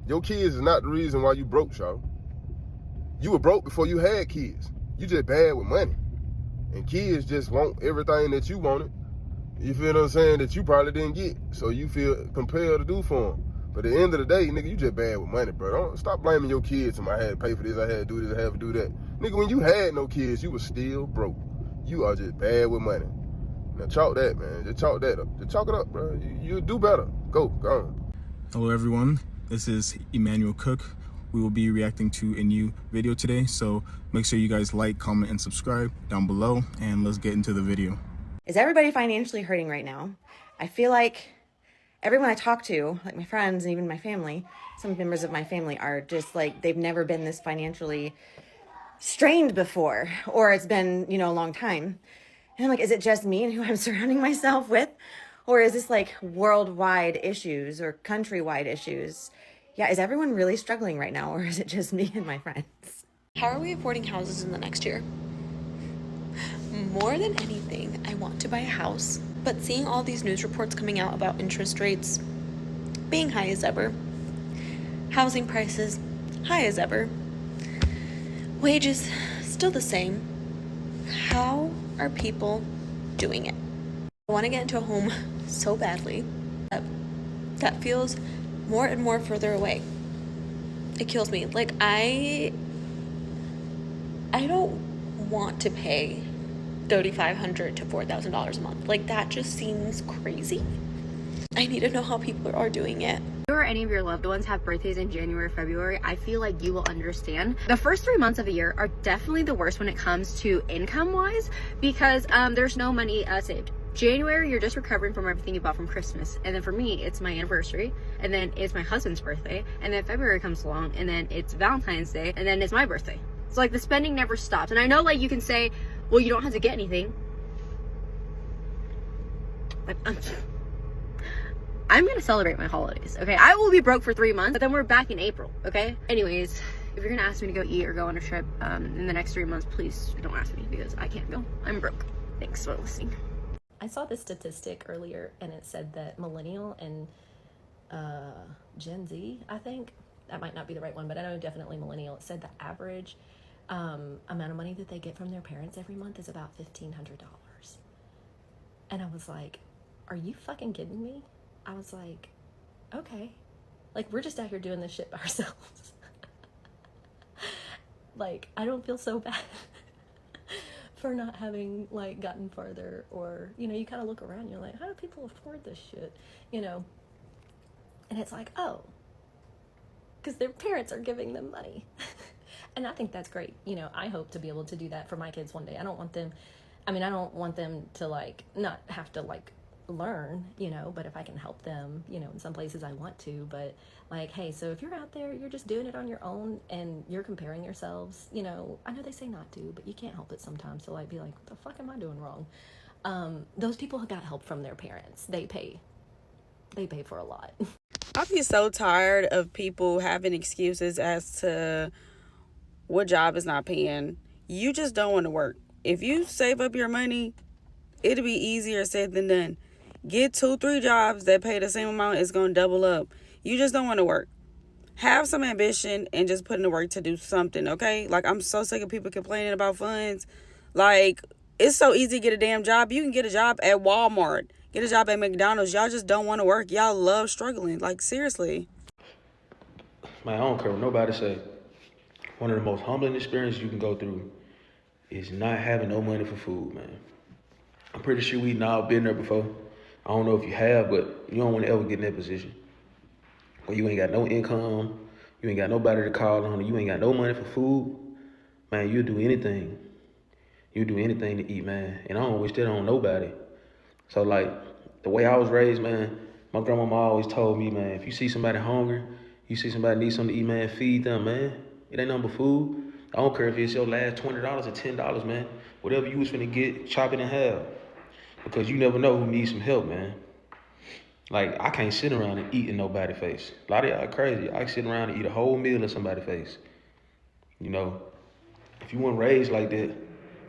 Your kids is not the reason why you broke, y'all. You were broke before you had kids. You just bad with money. And kids just want everything that you wanted. You feel what I'm saying? That you probably didn't get. So you feel compelled to do for them. But at the end of the day, nigga, you just bad with money, bro. Don't stop blaming your kids. I had to pay for this, I had to do this, I had to do that. Nigga, when you had no kids, you was still broke. You are just bad with money. Now chalk that, man. Just chalk that up. Just chalk it up, bro. You'll do better. Go on. Hello everyone, this is Emmanuel Cook. We will be reacting to a new video today, so make sure you guys like, comment, and subscribe down below, and let's get into the video. Is everybody financially hurting right now? I feel like everyone I talk to, like my friends and even my family, some members of my family are just like, they've never been this financially strained before, or it's been, a long time. And I'm like, is it just me and who I'm surrounding myself with? Or is this like worldwide issues or countrywide issues? Yeah, is everyone really struggling right now, or is it just me and my friends? How are we affording houses in the next year? More than anything, I want to buy a house, but seeing all these news reports coming out about interest rates being high as ever, housing prices high as ever, wages still the same, how are people doing it? I want to get into a home so badly that feels more and more further away. It kills me. Like, I don't want to pay $3,500 to $4,000 a month. Like, that just seems crazy. I need to know how people are doing it. If or any of your loved ones have birthdays in January or February, I feel like you will understand. The first 3 months of the year are definitely the worst when it comes to income wise, because there's no money saved. January, you're just recovering from everything you bought from Christmas. And then for me, it's my anniversary, and then it's my husband's birthday, and then February comes along, and then it's Valentine's Day, and then it's my birthday. So like the spending never stops. And I know like you can say, well, you don't have to get anything. Like, I'm gonna celebrate my holidays, okay? I will be broke for 3 months, but then we're back in April, okay? Anyways, if you're gonna ask me to go eat or go on a trip in the next 3 months, please don't ask me, because I can't go. I'm broke. Thanks for listening. I saw this statistic earlier, and it said that millennial and Gen Z, I think, that might not be the right one, but I know definitely millennial, it said the average amount of money that they get from their parents every month is about $1,500. And I was like, are you fucking kidding me? I was like, okay. Like, we're just out here doing this shit by ourselves. Like, I don't feel so bad for not having, like, gotten farther, or, you kind of look around, you're like, how do people afford this shit, And it's like, oh, because their parents are giving them money. And I think that's great. I hope to be able to do that for my kids one day. I don't want them to, like, not have to, like, learn, but if I can help them, in some places I want to, but like, hey, so if you're out there, you're just doing it on your own and you're comparing yourselves, I know they say not to, but you can't help it sometimes to like be like, what the fuck am I doing wrong? Those people who got help from their parents, they pay for a lot. I be so tired of people having excuses as to what job is not paying. You just don't want to work. If you save up your money, it'll be easier said than done. Get 2-3 jobs that pay the same amount. It's going to double up. You just don't want to work. Have some ambition and just put in the work to do something, okay? Like, I'm so sick of people complaining about funds. Like, it's so easy to get a damn job. You can get a job at Walmart. Get a job at McDonald's. Y'all just don't want to work. Y'all love struggling. Like, seriously. Man, I don't care what nobody say. One of the most humbling experiences you can go through is not having no money for food, man. I'm pretty sure we've all been there before. I don't know if you have, but you don't want to ever get in that position. Where you ain't got no income, you ain't got nobody to call on, you ain't got no money for food. Man, you'll do anything. You'll do anything to eat, man. And I don't wish that on nobody. So, like, the way I was raised, man, my grandmama always told me, man, if you see somebody hungry, you see somebody need something to eat, man, feed them, man. It ain't nothing but food. I don't care if it's your last $20 or $10, man. Whatever you was finna get, chop it in half. Because you never know who needs some help, man. Like, I can't sit around and eat in nobody's face. A lot of y'all are crazy. I can sit around and eat a whole meal in somebody's face. If you weren't raised like that,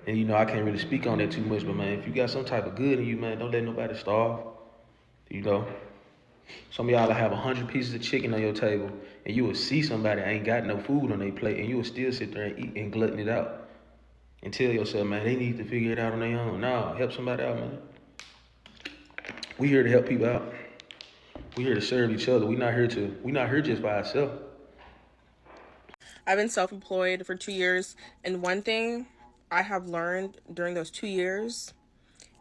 and, I can't really speak on that too much, but, man, if you got some type of good in you, man, don't let nobody starve. Some of y'all will have 100 pieces of chicken on your table, and you will see somebody ain't got no food on their plate, and you will still sit there and eat and glutton it out. And tell yourself, man, they need to figure it out on their own. No, help somebody out, man. We here to help people out. We here to serve each other. We not here just by ourselves. I've been self-employed for 2 years, and one thing I have learned during those 2 years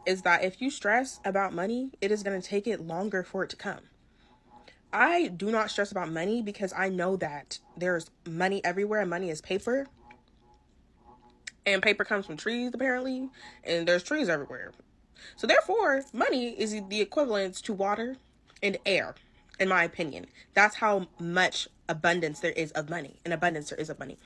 is that if you stress about money, it is going to take it longer for it to come. I do not stress about money because I know that there's money everywhere and money is paper. And paper comes from trees, apparently, and there's trees everywhere. So therefore, money is the equivalent to water and air, in my opinion. That's how much abundance there is of money. In abundance, there is of money.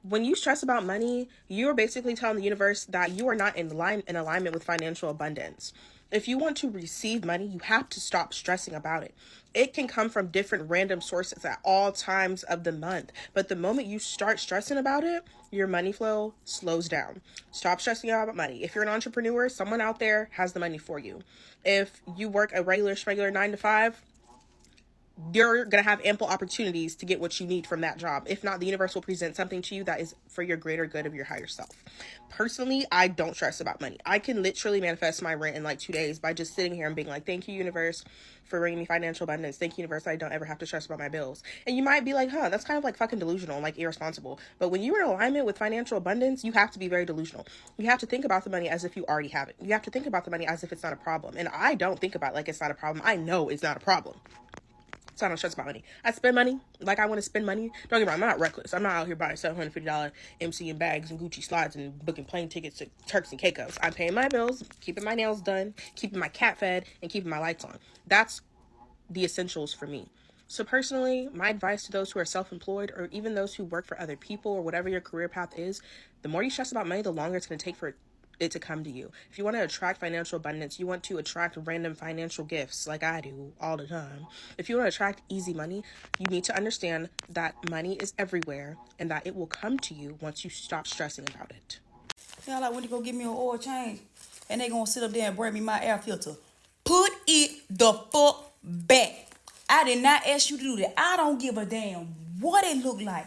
When you stress about money, you're basically telling the universe that you are not in alignment with financial abundance. If you want to receive money, you have to stop stressing about it. It can come from different random sources at all times of the month. But the moment you start stressing about it, your money flow slows down. Stop stressing out about money. If you're an entrepreneur, someone out there has the money for you. If you work a regular 9 to 5, you're going to have ample opportunities to get what you need from that job. If not, the universe will present something to you that is for your greater good of your higher self. Personally, I don't stress about money. I can literally manifest my rent in like 2 days by just sitting here and being like, thank you, universe, for bringing me financial abundance. Thank you, universe, I don't ever have to stress about my bills. And you might be like, that's kind of like fucking delusional and like irresponsible. But when you're in alignment with financial abundance, you have to be very delusional. You have to think about the money as if you already have it. You have to think about the money as if it's not a problem. And I don't think about it like it's not a problem. I know it's not a problem. So I don't stress about money. I spend money like I want to spend money. Don't get me wrong, I'm not reckless. I'm not out here buying $750 MCing bags and Gucci slides and booking plane tickets to Turks and Caicos. I'm paying my bills, keeping my nails done, keeping my cat fed, and keeping my lights on. That's the essentials for me. So personally, my advice to those who are self-employed or even those who work for other people or whatever your career path is, the more you stress about money, the longer it's going to take for it to come to you. If you want to attract financial abundance, you want to attract random financial gifts like I do all the time. If you want to attract easy money, you need to understand that money is everywhere and that it will come to you once you stop stressing about it. Y'all like went to go get me an oil change and they gonna sit up there and bring me my air filter. Put it the fuck back. I did not ask you to do that. I don't give a damn what it look like.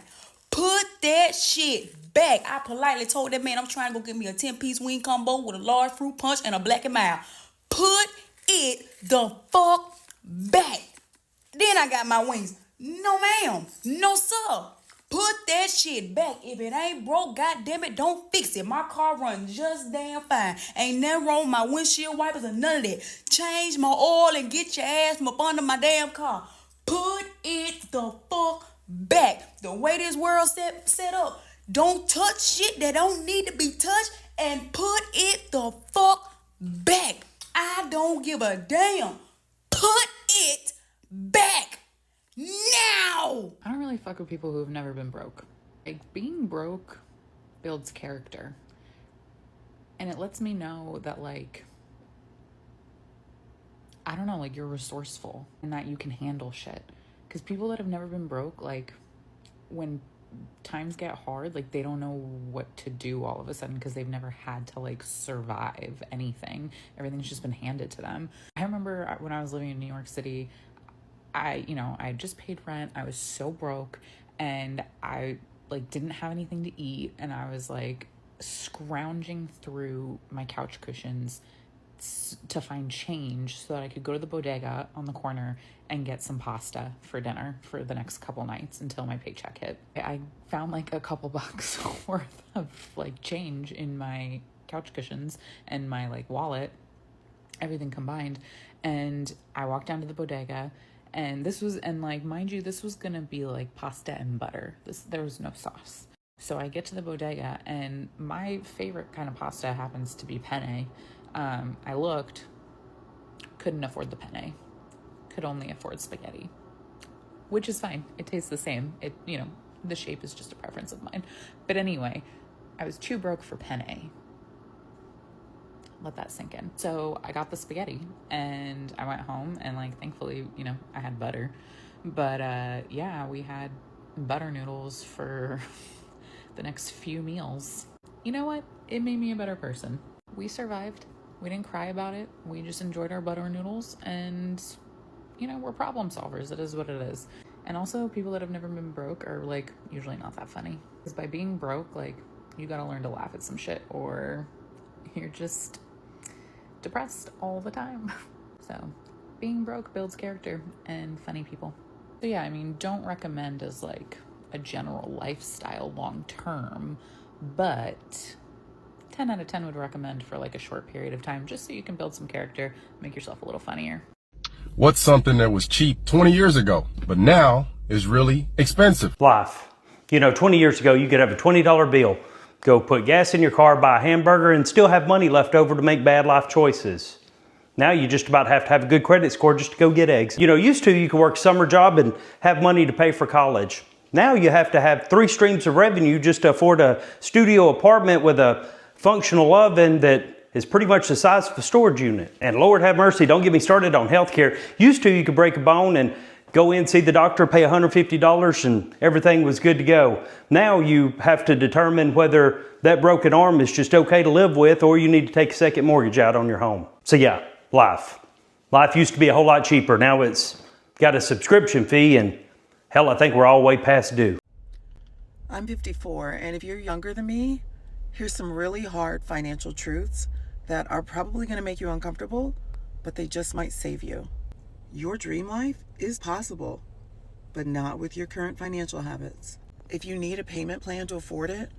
Put that shit back. I politely told that man I'm trying to go get me a 10-piece wing combo with a large fruit punch and a black and mild. Put it the fuck back. Then I got my wings. No ma'am. No sir. Put that shit back. If it ain't broke, goddammit, don't fix it. My car runs just damn fine. Ain't nothing wrong with my windshield wipers or none of that. Change my oil and get your ass from up under my damn car. Put it the fuck back. The way this world set up, don't touch shit that don't need to be touched and put it the fuck back. I don't give a damn. Put it back. Now! I don't really fuck with people who have never been broke. Like, being broke builds character. And it lets me know that, like, I don't know, like, you're resourceful and that you can handle shit. Because people that have never been broke, like, when times get hard, like, they don't know what to do all of a sudden because they've never had to, like, survive anything. Everything's just been handed to them. I remember when I was living in New York City, I had just paid rent. I was so broke and I like didn't have anything to eat. And I was like scrounging through my couch cushions to find change so that I could go to the bodega on the corner and get some pasta for dinner for the next couple nights until my paycheck hit. I found like a couple bucks worth of like change in my couch cushions and my like wallet, everything combined. And I walked down to the bodega. And this was, and like, mind you, this was gonna be like pasta and butter. There was no sauce. So I get to the bodega and my favorite kind of pasta happens to be penne. I looked, couldn't afford the penne, could only afford spaghetti, which is fine. It tastes the same. The shape is just a preference of mine. But anyway, I was too broke for penne. Let that sink in. So I got the spaghetti and I went home and like thankfully, I had butter. But we had butter noodles for the next few meals. You know what? It made me a better person. We survived. We didn't cry about it. We just enjoyed our butter noodles and you know, we're problem solvers. It is what it is. And also, people that have never been broke are like usually not that funny. Because by being broke, like, you gotta learn to laugh at some shit, or you're just depressed all the time. So being broke builds character and funny people. So yeah, I mean, don't recommend as like a general lifestyle long term, but 10 out of 10 would recommend for like a short period of time, just so you can build some character, make yourself a little funnier. What's something that was cheap 20 years ago, but now is really expensive? Life. You know, 20 years ago, you could have a $20 bill, go put gas in your car, buy a hamburger, and still have money left over to make bad life choices. Now you just about have to have a good credit score just to go get eggs. You know, used to you could work a summer job and have money to pay for college. Now you have to have 3 streams of revenue just to afford a studio apartment with a functional oven that is pretty much the size of a storage unit. And Lord have mercy, don't get me started on healthcare. Used to you could break a bone and go in, see the doctor, pay $150 and everything was good to go. Now you have to determine whether that broken arm is just okay to live with, or you need to take a second mortgage out on your home. So yeah, life. Life used to be a whole lot cheaper. Now it's got a subscription fee, and hell, I think we're all way past due. I'm 54, and if you're younger than me, here's some really hard financial truths that are probably going to make you uncomfortable, but they just might save you. Your dream life is possible, but not with your current financial habits. If you need a payment plan to afford it,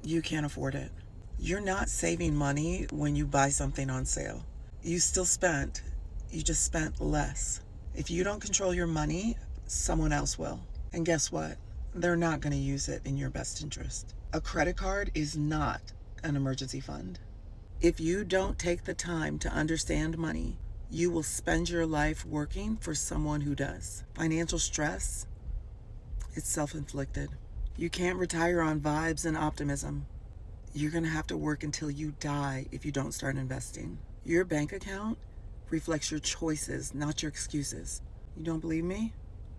you can't afford it. You're not saving money when you buy something on sale. You still spent, you just spent less. If you don't control your money, someone else will. And guess what? They're not going to use it in your best interest. A credit card is not an emergency fund. If you don't take the time to understand money, you will spend your life working for someone who does. Financial stress, it's self-inflicted. You can't retire on vibes and optimism. You're going to have to work until you die if you don't start investing. Your bank account reflects your choices, not your excuses. You don't believe me?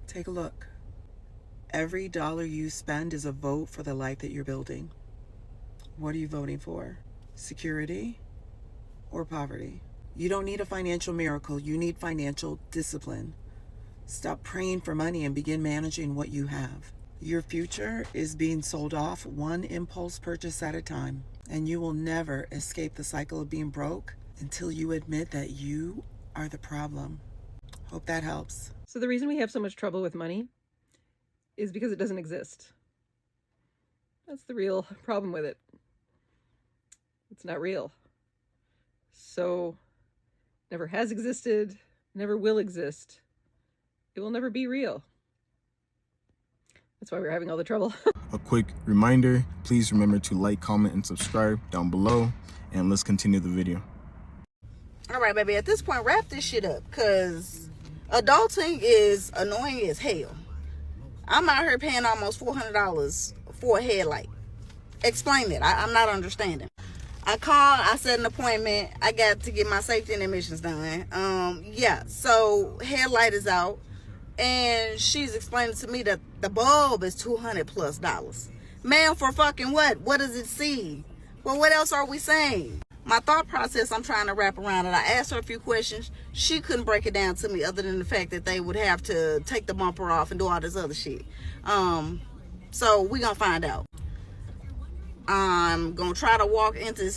Take a look. Every dollar you spend is a vote for the life that you're building. What are you voting for? Security or poverty? You don't need a financial miracle. You need financial discipline. Stop praying for money and begin managing what you have. Your future is being sold off one impulse purchase at a time, and you will never escape the cycle of being broke until you admit that you are the problem. Hope that helps. So the reason we have so much trouble with money is because it doesn't exist. That's the real problem with it. It's not real. So never has existed, never will exist. It will never be real. That's why we're having all the trouble. A quick reminder, please remember to like, comment, and subscribe down below, and let's continue the video. All right, baby, at this point, wrap this shit up, because adulting is annoying as hell. I'm out here paying almost $400 for a headlight. Explain it. I'm not understanding. I called, I set an appointment. I got to get my safety and emissions done. Yeah, so headlight is out. And she's explaining to me that the bulb is $200+. Ma'am, for fucking what? What does it see? Well, what else are we saying? My thought process, I'm trying to wrap around it. I asked her a few questions. She couldn't break it down to me other than the fact that they would have to take the bumper off and do all this other shit. So we gonna find out. I'm gonna try to walk into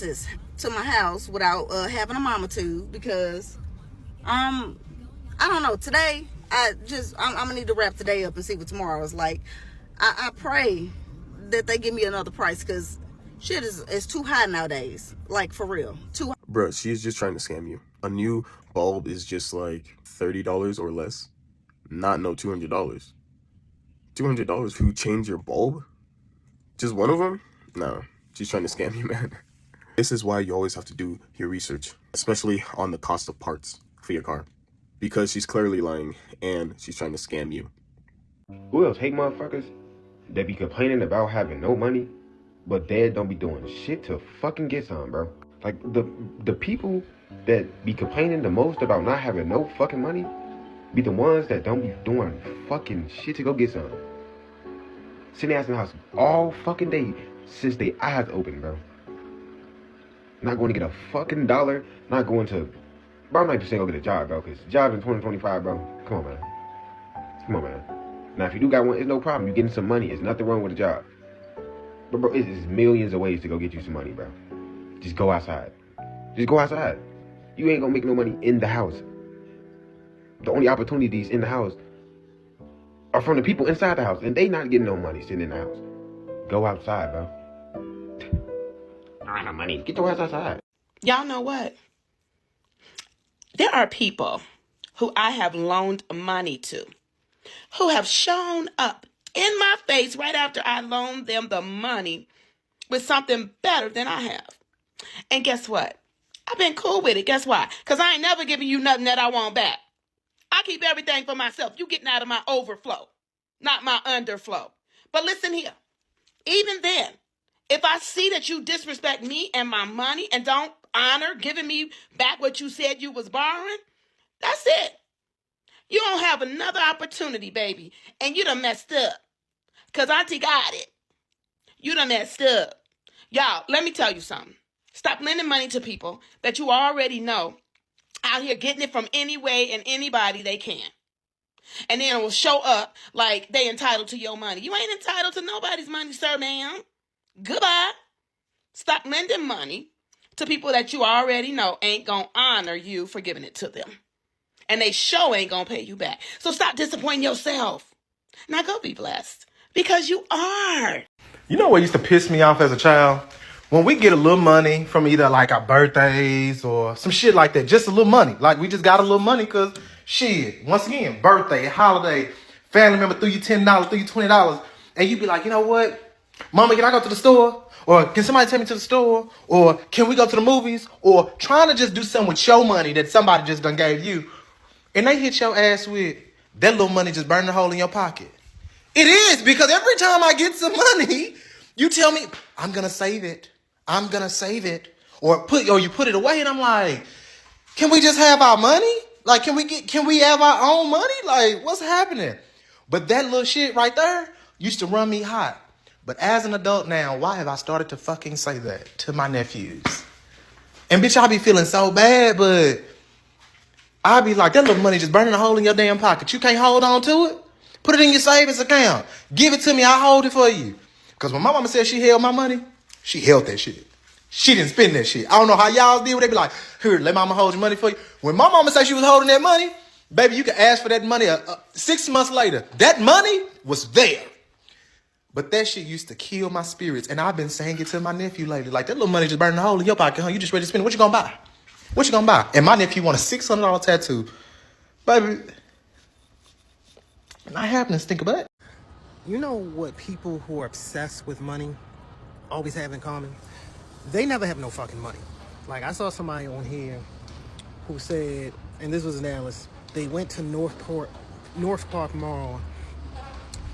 to my house without having a mama tube, because I don't know, today I'm gonna need to wrap today up and see what tomorrow is like. I pray that they give me another price, because shit is too high nowadays. Like, for real, too high. Bruh, she's just trying to scam you. A new bulb is just like $30 or less. Not no $200. $200 for you change your bulb? Just one of them? No, she's trying to scam you, man. This is why you always have to do your research, especially on the cost of parts for your car. Because she's clearly lying, and she's trying to scam you. Who else hate motherfuckers that be complaining about having no money, but dad don't be doing shit to fucking get some, bro? Like, the people that be complaining the most about not having no fucking money be the ones that don't be doing fucking shit to go get some. Sitting ass in the house all fucking day since they eyes open, bro. Not going to get a fucking dollar, not going to Bro, I'm not just saying go get a job, bro, because jobs in 2025, bro. Come on, man. Come on, man. Now, if you do got one, it's no problem. You're getting some money. There's nothing wrong with a job. But, bro, it's millions of ways to go get you some money, bro. Just go outside. Just go outside. You ain't gonna make no money in the house. The only opportunities in the house are from the people inside the house, and they not getting no money sitting in the house. Go outside, bro. I don't have money. Get your ass outside. Y'all know what? There are people who I have loaned money to who have shown up in my face right after I loaned them the money with something better than I have. And guess what? I've been cool with it. Guess why? Because I ain't never giving you nothing that I want back. I keep everything for myself. You getting out of my overflow, not my underflow. But listen here. Even then, if I see that you disrespect me and my money and don't honor giving me back what you said you was borrowing, that's it. You don't have another opportunity, baby. And you done messed up. Because Auntie got it. You done messed up. Y'all, let me tell you something. Stop lending money to people that you already know out here getting it from any way and anybody they can. And then it will show up like they entitled to your money. You ain't entitled to nobody's money, sir, ma'am. Goodbye. Stop lending money to people that you already know ain't gonna honor you for giving it to them. And they sure ain't gonna pay you back. So stop disappointing yourself. Now go be blessed. Because you are. You know what used to piss me off as a child? When we get a little money from either like our birthdays or some shit like that. Just a little money. Like we just got a little money because shit. Once again, birthday, holiday, family member threw you $10, threw you $20. And you be like, you know what? Mama, can I go to the store? Or can somebody take me to the store? Or can we go to the movies? Or trying to just do something with your money that somebody just done gave you. And they hit your ass with that little money just burning a hole in your pocket. It is, because every time I get some money, you tell me, I'm going to save it. I'm going to save it. Or you put it away, and I'm like, can we just have our money? Like, can we have our own money? Like, what's happening? But that little shit right there used to run me hot. But as an adult now, why have I started to fucking say that to my nephews? And bitch, I be feeling so bad, but I be like, that little money just burning a hole in your damn pocket. You can't hold on to it? Put it in your savings account. Give it to me. I'll hold it for you. Because when my mama said she held my money, she held that shit. She didn't spend that shit. I don't know how y'all deal with it. They be like, here, let mama hold your money for you. When my mama said she was holding that money, baby, you can ask for that money 6 months later. That money was there. But that shit used to kill my spirits. And I've been saying it to my nephew lately. Like, that little money just burning a hole in your pocket, huh? You just ready to spend it. What you gonna buy? What you gonna buy? And my nephew want a $600 tattoo. Baby, not happening, stink about it. You know what people who are obsessed with money always have in common? They never have no fucking money. Like, I saw somebody on here who said, and this was in Dallas, they went to North Park Mall,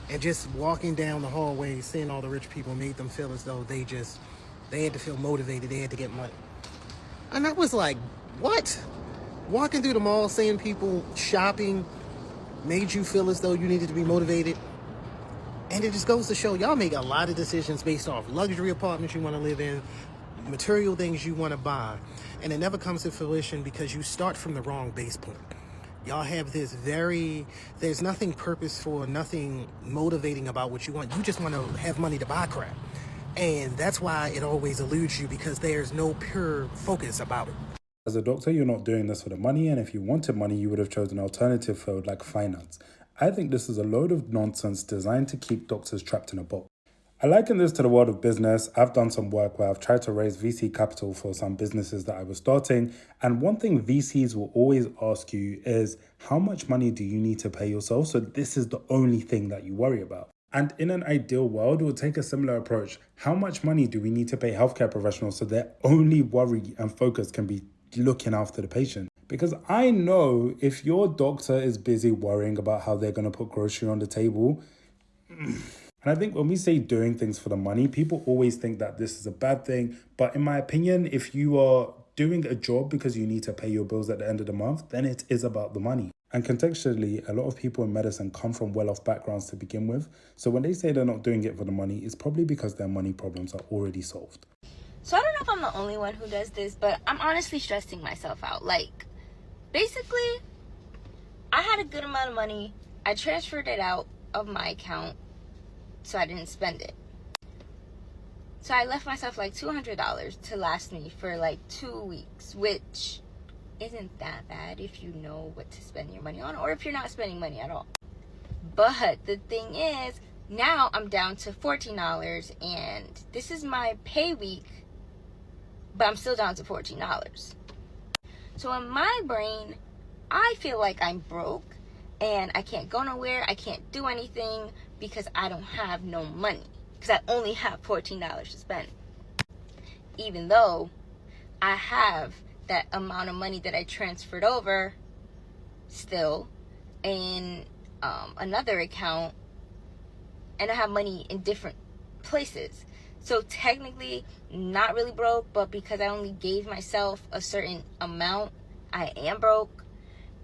and just walking down the hallway, seeing all the rich people made them feel as though they had to feel motivated, they had to get money. And I was like, what? Walking through the mall, seeing people shopping made you feel as though you needed to be motivated? And it just goes to show y'all make a lot of decisions based off luxury apartments you want to live in, material things you want to buy, and it never comes to fruition because you start from the wrong base point. Y'all have there's nothing purposeful, nothing motivating about what you want. You just want to have money to buy crap. And that's why it always eludes you, because there's no pure focus about it. As a doctor, you're not doing this for the money, and if you wanted money, you would have chosen an alternative field like finance. I think this is a load of nonsense designed to keep doctors trapped in a box. I liken this to the world of business. I've done some work where I've tried to raise VC capital for some businesses that I was starting, and one thing VCs will always ask you is, how much money do you need to pay yourself? So this is the only thing that you worry about. And in an ideal world, we'll take a similar approach. How much money do we need to pay healthcare professionals so their only worry and focus can be looking after the patient? Because I know if your doctor is busy worrying about how they're going to put grocery on the table, and I think when we say doing things for the money, people always think that this is a bad thing. But in my opinion, if you are doing a job because you need to pay your bills at the end of the month, then it is about the money. And contextually, a lot of people in medicine come from well-off backgrounds to begin with. So when they say they're not doing it for the money, it's probably because their money problems are already solved. So I don't know if I'm the only one who does this, but I'm honestly stressing myself out. Like, Basically, I had a good amount of money. I transferred it out of my account so I didn't spend it. So I left myself like $200 to last me for like 2 weeks, which isn't that bad if you know what to spend your money on, or if you're not spending money at all. But the thing is, now I'm down to $14, and this is my pay week, but I'm still down to $14. So in my brain, I feel like I'm broke and I can't go nowhere, I can't do anything because I don't have no money, because I only have $14 to spend. Even though I have that amount of money that I transferred over still in another account, and I have money in different places. So technically not really broke, but because I only gave myself a certain amount, I am broke.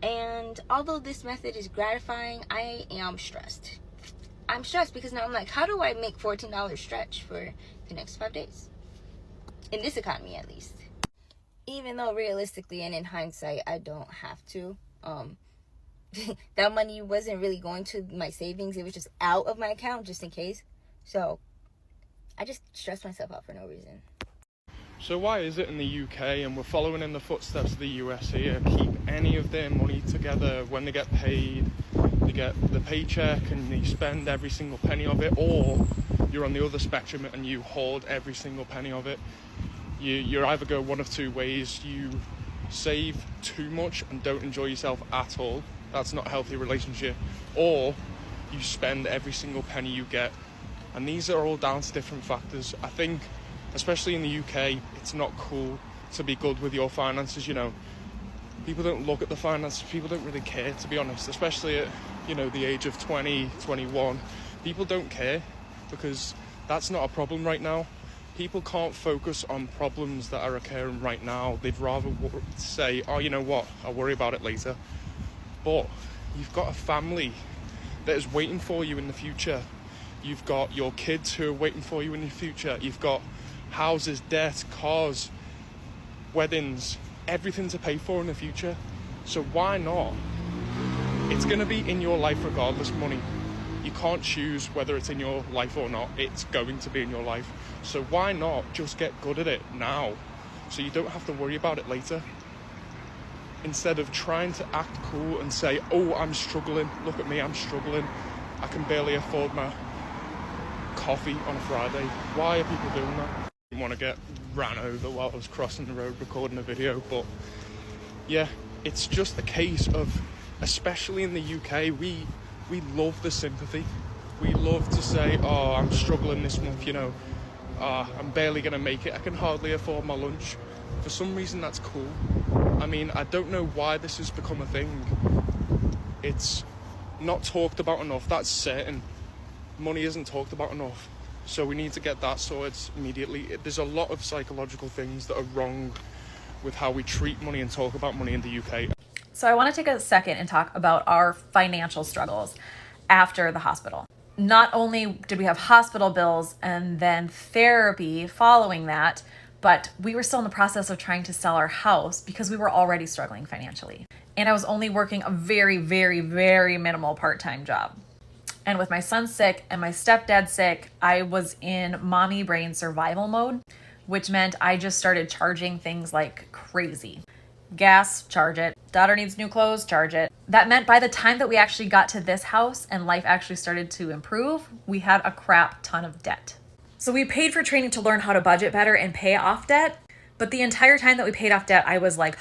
And although this method is gratifying, I am stressed. I'm stressed because now I'm like, how do I make $14 stretch for the next 5 days? In this economy, at least. Even though realistically and in hindsight, I don't have to. That money wasn't really going to my savings. It was just out of my account just in case. So I just stressed myself out for no reason. So why is it in the UK, and we're following in the footsteps of the US here, keep any of their money together when they get paid? They get the paycheck and they spend every single penny of it, or you're on the other spectrum and you hoard every single penny of it. You either go one of two ways. You save too much and don't enjoy yourself at all. That's not a healthy relationship. Or you spend every single penny you get. And these are all down to different factors. I think, especially in the UK, it's not cool to be good with your finances, you know. People don't look at the finances, people don't really care, to be honest, especially at, you know, the age of 20, 21. People don't care because that's not a problem right now. People can't focus on problems that are occurring right now. They'd rather say, oh, you know what, I'll worry about it later. But you've got a family that is waiting for you in the future. You've got your kids who are waiting for you in the future. You've got houses, debt, cars, weddings, everything to pay for in the future. So why not? It's going to be in your life regardless, money. You can't choose whether it's in your life or not. It's going to be in your life. So why not just get good at it now so you don't have to worry about it later? Instead of trying to act cool and say, oh, I'm struggling. Look at me, I'm struggling. I can barely afford my coffee on a Friday. Why are people doing that? I didn't want to get ran over while I was crossing the road recording a video, but yeah, it's just a case of, especially in the UK, we love the sympathy. We love to say, oh, I'm struggling this month, you know, I'm barely going to make it, I can hardly afford my lunch. For some reason that's cool. I mean, I don't know why this has become a thing. It's not talked about enough, that's certain. Money isn't talked about enough, so we need to get that sorted immediately. There's a lot of psychological things that are wrong with how we treat money and talk about money in the UK. So I want to take a second and talk about our financial struggles after the hospital. Not only did we have hospital bills and then therapy following that, but we were still in the process of trying to sell our house because we were already struggling financially. And I was only working a very, very, very minimal part-time job. And with my son sick and my stepdad sick, I was in mommy brain survival mode, which meant I just started charging things like crazy. Gas, charge it. Daughter needs new clothes, charge it. That meant by the time that we actually got to this house and life actually started to improve, we had a crap ton of debt. So we paid for training to learn how to budget better and pay off debt. But the entire time that we paid off debt, I was like,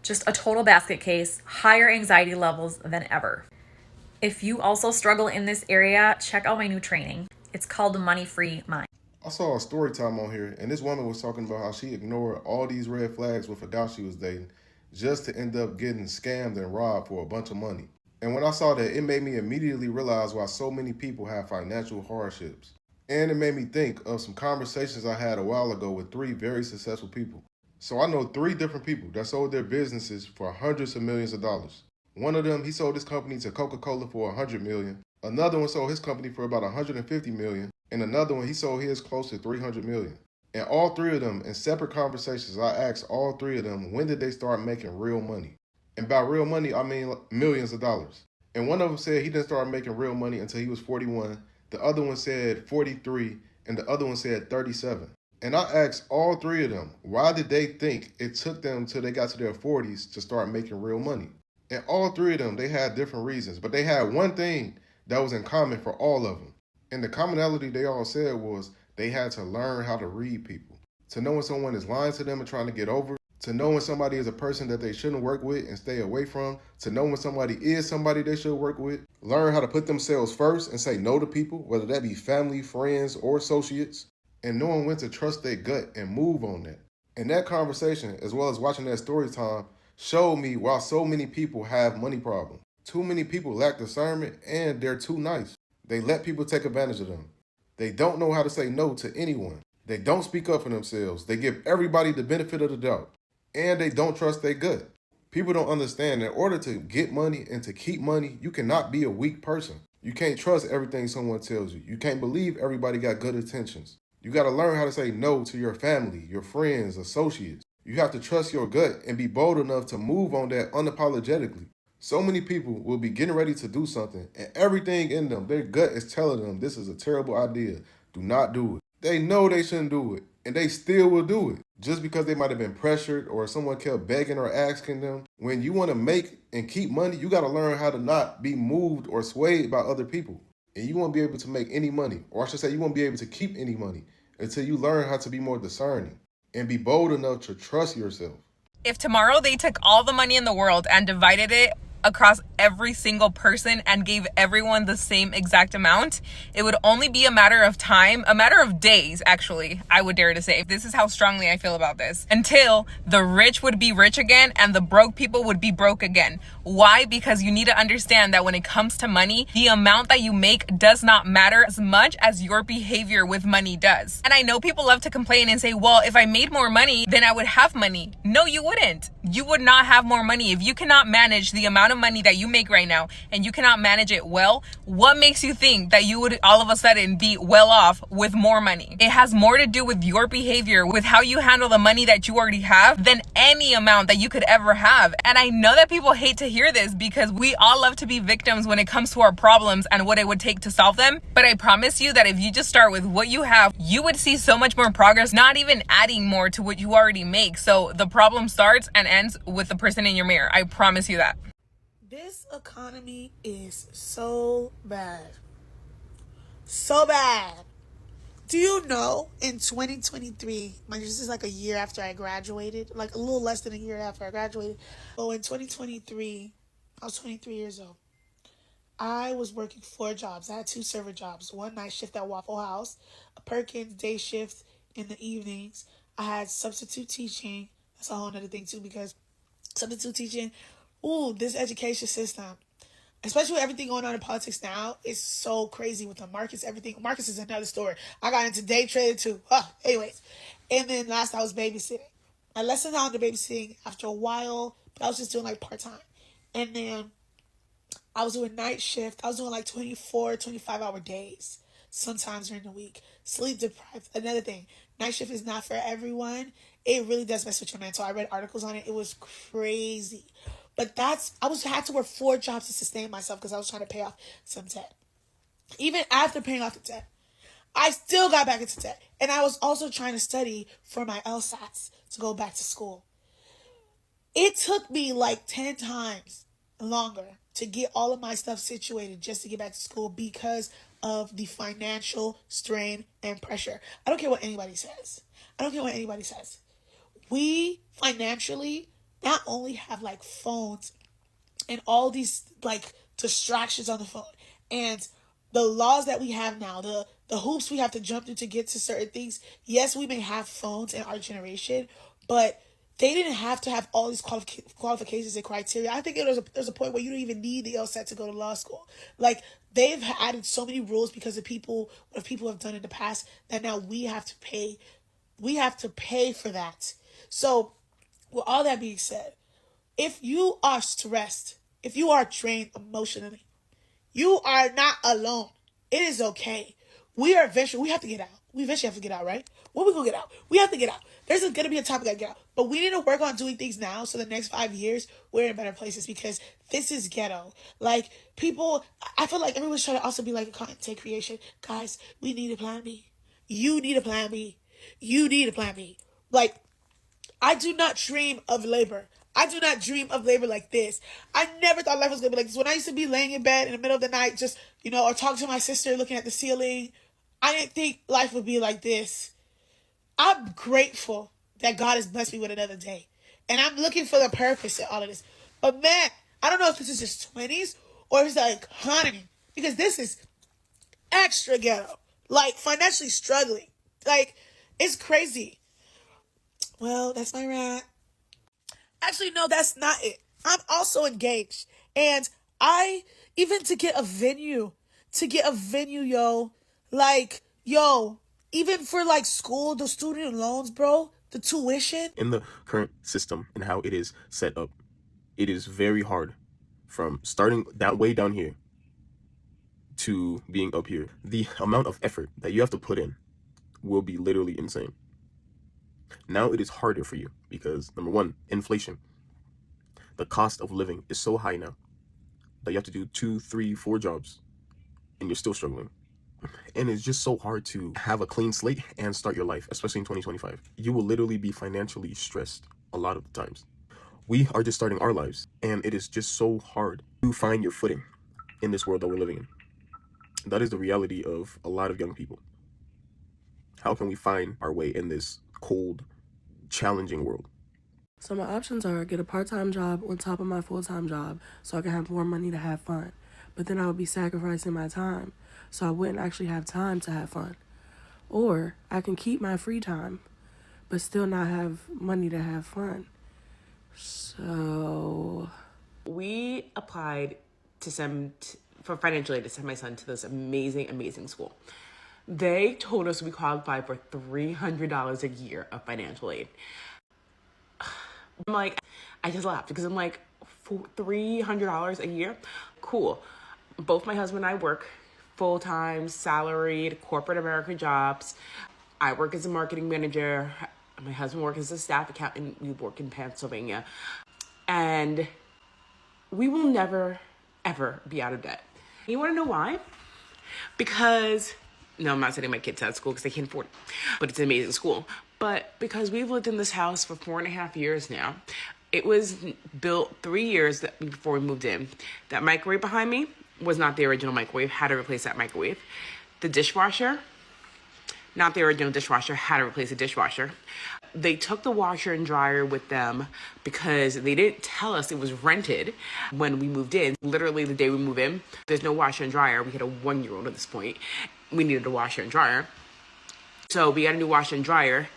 just a total basket case, higher anxiety levels than ever. If you also struggle in this area, check out my new training. It's called The Money Free Mind. I saw a story time on here, and this woman was talking about how she ignored all these red flags with a guy she was dating just to end up getting scammed and robbed for a bunch of money. And when I saw that, it made me immediately realize why so many people have financial hardships. And it made me think of some conversations I had a while ago with 3 very successful people. So I know 3 different people that sold their businesses for hundreds of millions of dollars. One of them, he sold his company to Coca-Cola for $100 million. Another one sold his company for about $150 million. And another one, he sold his close to $300 million. And all three of them, in separate conversations, I asked all three of them, when did they start making real money? And by real money, I mean millions of dollars. And one of them said he didn't start making real money until he was 41. The other one said 43. And the other one said 37. And I asked all three of them, why did they think it took them till they got to their 40s to start making real money? And all three of them, they had different reasons. But they had one thing that was in common for all of them. And the commonality they all said was they had to learn how to read people. To know when someone is lying to them and trying to get over. To know when somebody is a person that they shouldn't work with and stay away from. To know when somebody is somebody they should work with. Learn how to put themselves first and say no to people, whether that be family, friends, or associates. And knowing when to trust their gut and move on that. And that conversation, as well as watching that story time, showed me why so many people have money problems. Too many people lack discernment and they're too nice. They let people take advantage of them. They don't know how to say no to anyone. They don't speak up for themselves. They give everybody the benefit of the doubt. And they don't trust their gut. People don't understand that in order to get money and to keep money, you cannot be a weak person. You can't trust everything someone tells you. You can't believe everybody got good intentions. You got to learn how to say no to your family, your friends, associates. You have to trust your gut and be bold enough to move on that unapologetically. So many people will be getting ready to do something and everything in them, their gut is telling them this is a terrible idea. Do not do it. They know they shouldn't do it and they still will do it just because they might have been pressured or someone kept begging or asking them. When you want to make and keep money, you got to learn how to not be moved or swayed by other people. And you won't be able to make any money, or I should say you won't be able to keep any money until you learn how to be more discerning and be bold enough to trust yourself. If tomorrow they took all the money in the world and divided it across every single person and gave everyone the same exact amount, it would only be a matter of time, a matter of days, actually, I would dare to say. This is how strongly I feel about this. Until the rich would be rich again and the broke people would be broke again. Why? Because you need to understand that when it comes to money, the amount that you make does not matter as much as your behavior with money does. And I know people love to complain and say, well, if I made more money, then I would have money. No, you wouldn't. You would not have more money. If you cannot manage the amount of money that you make right now and you cannot manage it well, what makes you think that you would all of a sudden be well off with more money? It has more to do with your behavior, with how you handle the money that you already have, than any amount that you could ever have. And I know that people hate to hear this because we all love to be victims when it comes to our problems and what it would take to solve them. But I promise you that if you just start with what you have, you would see so much more progress, not even adding more to what you already make. So the problem starts and ends with the person in your mirror. I promise you that. This economy is so bad. So bad. Do you know in 2023, this is like a year after I graduated, like a little less than a year after I graduated. Oh, in 2023, I was 23 years old. I was working 4 jobs. I had 2 server jobs. One night shift at Waffle House, a Perkins day shift in the evenings. I had substitute teaching. That's a whole other thing too, because substitute teaching, this education system, especially with everything going on in politics now, is so crazy with the markets, everything. Markets is another story. I got into day trading too. Anyways. And then last I was babysitting. I lessened out on the babysitting after a while, but I was just doing like part-time. And then I was doing night shift. I was doing like 24, 25-hour days, sometimes during the week. Sleep deprived. Another thing, night shift is not for everyone. It really does mess with your mental. I read articles on it. It was crazy. But had to work 4 jobs to sustain myself because I was trying to pay off some debt. Even after paying off the debt, I still got back into debt. And I was also trying to study for my LSATs to go back to school. It took me like 10 times longer to get all of my stuff situated just to get back to school because of the financial strain and pressure. I don't care what anybody says. We financially not only have like phones and all these like distractions on the phone and the laws that we have now, the hoops we have to jump through to get to certain things. Yes, we may have phones in our generation, but they didn't have to have all these qualifications and criteria. I think there's a point where you don't even need the LSAT to go to law school. Like, they've added so many rules because of what people have done in the past that now we have to pay. We have to pay for that. So, with all that being said, if you are stressed, if you are drained emotionally, you are not alone. It is okay. We have to get out. We eventually have to get out, right? When we gonna get out? We have to get out. There's gonna be a topic that get out. But we need to work on doing things now so the next 5 years we're in better places, because this is ghetto. Like, people, I feel like everyone's trying to also be like a content creation. Guys, we need a plan B. You need a plan B. You need a plan B. Like, I do not dream of labor. I do not dream of labor like this. I never thought life was going to be like this. When I used to be laying in bed in the middle of the night, just, or talking to my sister, looking at the ceiling, I didn't think life would be like this. I'm grateful that God has blessed me with another day. And I'm looking for the purpose in all of this. But man, I don't know if this is just 20s or if it's the economy. Because this is extra ghetto. Like, financially struggling. Like, it's crazy. Well, that's my rant. Actually, no, that's not it. I'm also engaged. And even to get a venue, even for like school, the student loans, bro, the tuition. In the current system and how it is set up, it is very hard from starting way down here to being up here. The amount of effort that you have to put in will be literally insane. Now it is harder for you because, number one, inflation. The cost of living is so high now that you have to do 2, 3, 4 jobs and you're still struggling. And it's just so hard to have a clean slate and start your life, especially in 2025. You will literally be financially stressed a lot of the times. We are just starting our lives, and it is just so hard to find your footing in this world that we're living in. That is the reality of a lot of young people. How can we find our way in this cold, challenging world? So my options are get a part-time job on top of my full-time job so I can have more money to have fun. But then I would be sacrificing my time, so I wouldn't actually have time to have fun. Or I can keep my free time, but still not have money to have fun. So we applied for financial aid to send my son to this amazing school. They told us we qualified for $300 a year of financial aid. I'm like, I just laughed because I'm like, $300 a year? Cool. Both my husband and I work full-time, salaried, corporate American jobs. I work as a marketing manager. My husband works as a staff accountant. We work in Pennsylvania. And we will never, ever be out of debt. You want to know why? Because, no, I'm not sending my kids out of school because they can't afford it, but it's an amazing school. But because we've lived in this house for 4.5 years now, it was built 3 years before we moved in. That microwave behind me was not the original microwave, had to replace that microwave. The dishwasher, not the original dishwasher, had to replace the dishwasher. They took the washer and dryer with them because they didn't tell us it was rented when we moved in. Literally the day we moved in, there's no washer and dryer. We had a 1-year-old at this point. We needed a washer and dryer. So we got a new washer and dryer.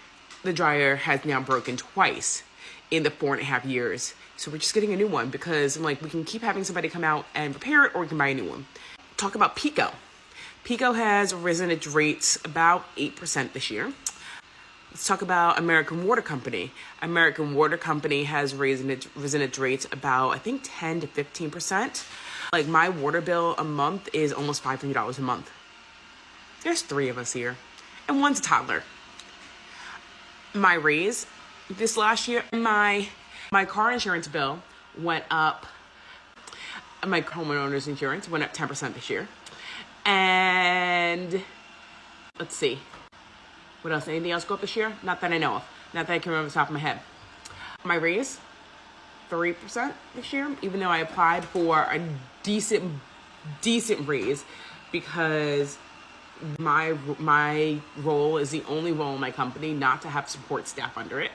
The dryer has now broken twice in the 4.5 years. So we're just getting a new one because I'm like, we can keep having somebody come out and repair it, or we can buy a new one. Talk about Pico. Pico has risen its rates about 8% this year. Let's talk about American Water Company. American Water Company has risen its rates about, I think, 10 to 15%. Like, my water bill a month is almost $500 a month. There's 3 of us here, and one's a toddler. My raise this last year, my car insurance bill went up. My homeowner's insurance went up 10% this year. And let's see. What else? Anything else go up this year? Not that I know of. Not that I can remember off the top of my head. My raise, 3% this year, even though I applied for a decent raise because my role is the only role in my company not to have support staff under it.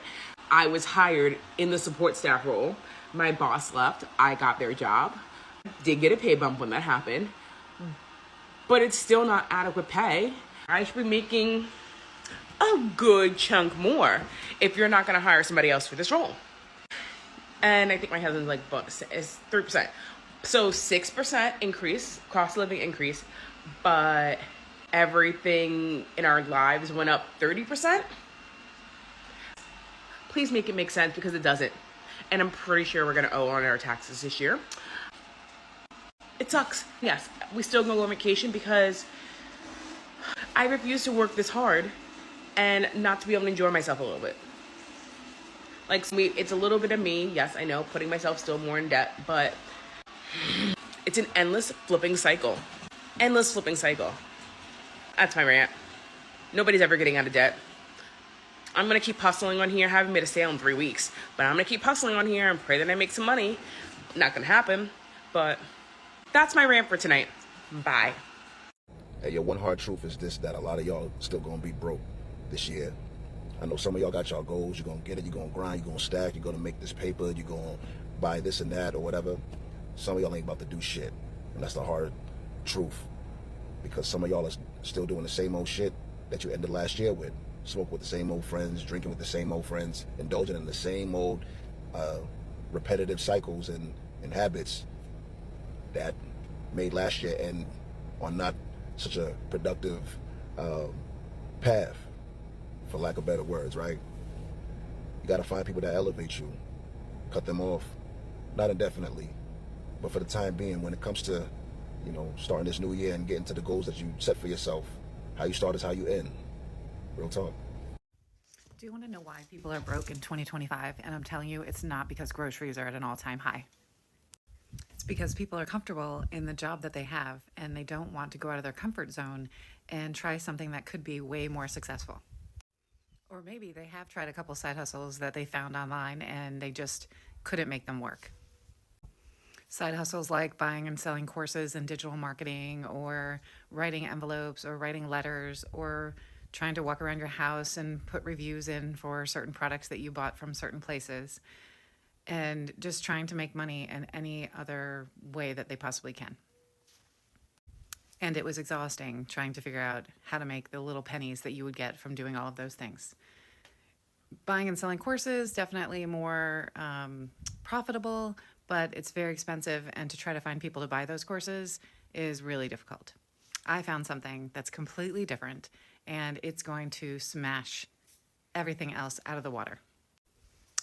I was hired in the support staff role. My boss left. I got their job. Did get a pay bump when that happened. But it's still not adequate pay. I should be making a good chunk more if you're not going to hire somebody else for this role. And I think my husband's like, bonus is 3%. So 6% increase, cost of living increase, but everything in our lives went up 30%. Please make it make sense because it doesn't. And I'm pretty sure we're going to owe on our taxes this year. It sucks. Yes, we still gonna go on vacation because I refuse to work this hard and not to be able to enjoy myself a little bit. Like, it's a little bit of me. Yes, I know, putting myself still more in debt, but it's an endless flipping cycle. Endless flipping cycle. That's my rant. Nobody's ever getting out of debt. I'm going to keep hustling on here. I haven't made a sale in 3 weeks, but I'm going to keep hustling on here and pray that I make some money. Not going to happen, but that's my rant for tonight. Bye. Hey, yo, one hard truth is this, that a lot of y'all still going to be broke this year. I know some of y'all got y'all goals. You're going to get it. You're going to grind. You're going to stack. You're going to make this paper. You're going to buy this and that or whatever. Some of y'all ain't about to do shit. And that's the hard truth. Because some of y'all are still doing the same old shit that you ended last year with. Smoke with the same old friends, drinking with the same old friends, indulging in the same old repetitive cycles and habits that made last year end on not such a productive path, for lack of better words, right? You gotta find people that elevate you, cut them off, not indefinitely, but for the time being, when it comes to, you know, starting this new year and getting to the goals that you set for yourself, how you start is how you end. Real talk. Do you want to know why people are broke in 2025? And I'm telling you, it's not because groceries are at an all-time high. It's because people are comfortable in the job that they have, and they don't want to go out of their comfort zone and try something that could be way more successful. Or maybe they have tried a couple side hustles that they found online and they just couldn't make them work. Side hustles like buying and selling courses in digital marketing, or writing envelopes, or writing letters, or trying to walk around your house and put reviews in for certain products that you bought from certain places, and just trying to make money in any other way that they possibly can. And it was exhausting trying to figure out how to make the little pennies that you would get from doing all of those things. Buying and selling courses, definitely more profitable, but it's very expensive, and to try to find people to buy those courses is really difficult. I found something that's completely different, and it's going to smash everything else out of the water.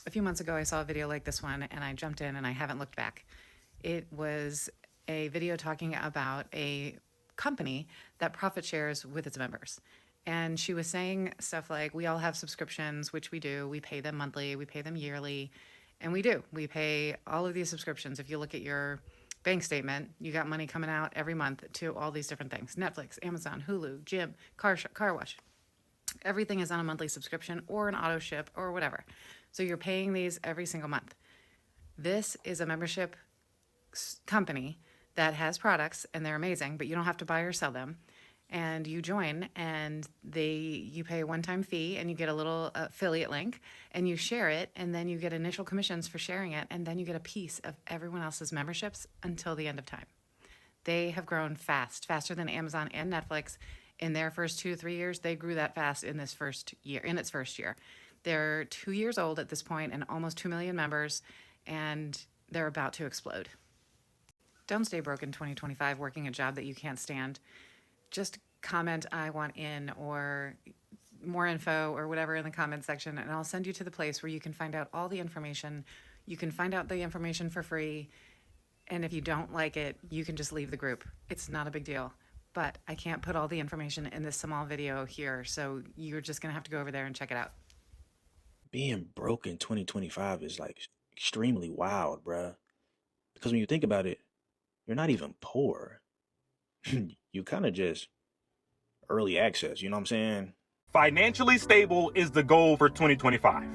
A few months ago, I saw a video like this one, and I jumped in and I haven't looked back. It was a video talking about a company that profit shares with its members. And she was saying stuff like, we all have subscriptions, which we do. We pay them monthly, we pay them yearly, and we do. We pay all of these subscriptions. If you look at your bank statement, you got money coming out every month to all these different things. Netflix, Amazon, Hulu, gym, car wash. Everything is on a monthly subscription or an auto ship or whatever. So you're paying these every single month. This is a membership company that has products, and they're amazing, but you don't have to buy or sell them. And you join, and you pay a one-time fee, and you get a little affiliate link, and you share it, and then you get initial commissions for sharing it, and then you get a piece of everyone else's memberships until the end of time. They have grown faster than Amazon and Netflix. In their first 2 to 3 years, they grew that fast in its first year. They're 2 years old at this point and almost 2 million members, and they're about to explode. Don't stay broke in 2025 working a job that you can't stand. Just comment I want in, or more info, or whatever in the comment section, and I'll send you to the place where you can find out all the information. You can find out the information for free, and if you don't like it, you can just leave the group. It's not a big deal, but I can't put all the information in this small video here, so you're just gonna have to go over there and check it out. Being broke in 2025 is like extremely wild, bruh. Because when you think about it, you're not even poor. You kind of just early access, you know what I'm saying? Financially stable is the goal for 2025.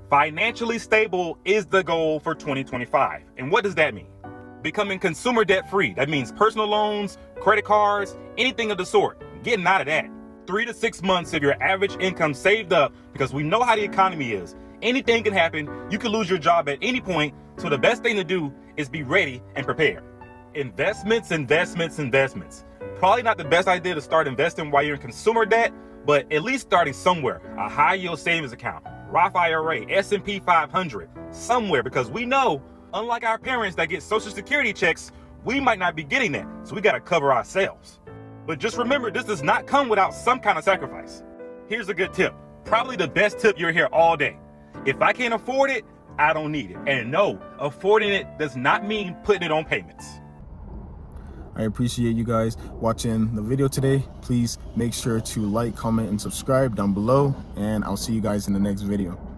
Financially stable is the goal for 2025. And what does that mean? Becoming consumer debt free. That means personal loans, credit cards, anything of the sort. Getting out of that. 3 to 6 months of your average income saved up, because we know how the economy is. Anything can happen. You can lose your job at any point. So the best thing to do is be ready and prepared. Investments. Probably not the best idea to start investing while you're in consumer debt, but at least starting somewhere. A high yield savings account, Roth IRA, S&P 500, somewhere, because we know, unlike our parents that get Social Security checks, we might not be getting that. So we got to cover ourselves. But just remember, this does not come without some kind of sacrifice. Here's a good tip. Probably the best tip you'll hear all day. If I can't afford it, I don't need it. And no, affording it does not mean putting it on payments. I appreciate you guys watching the video today. Please make sure to like, comment, and subscribe down below, and I'll see you guys in the next video.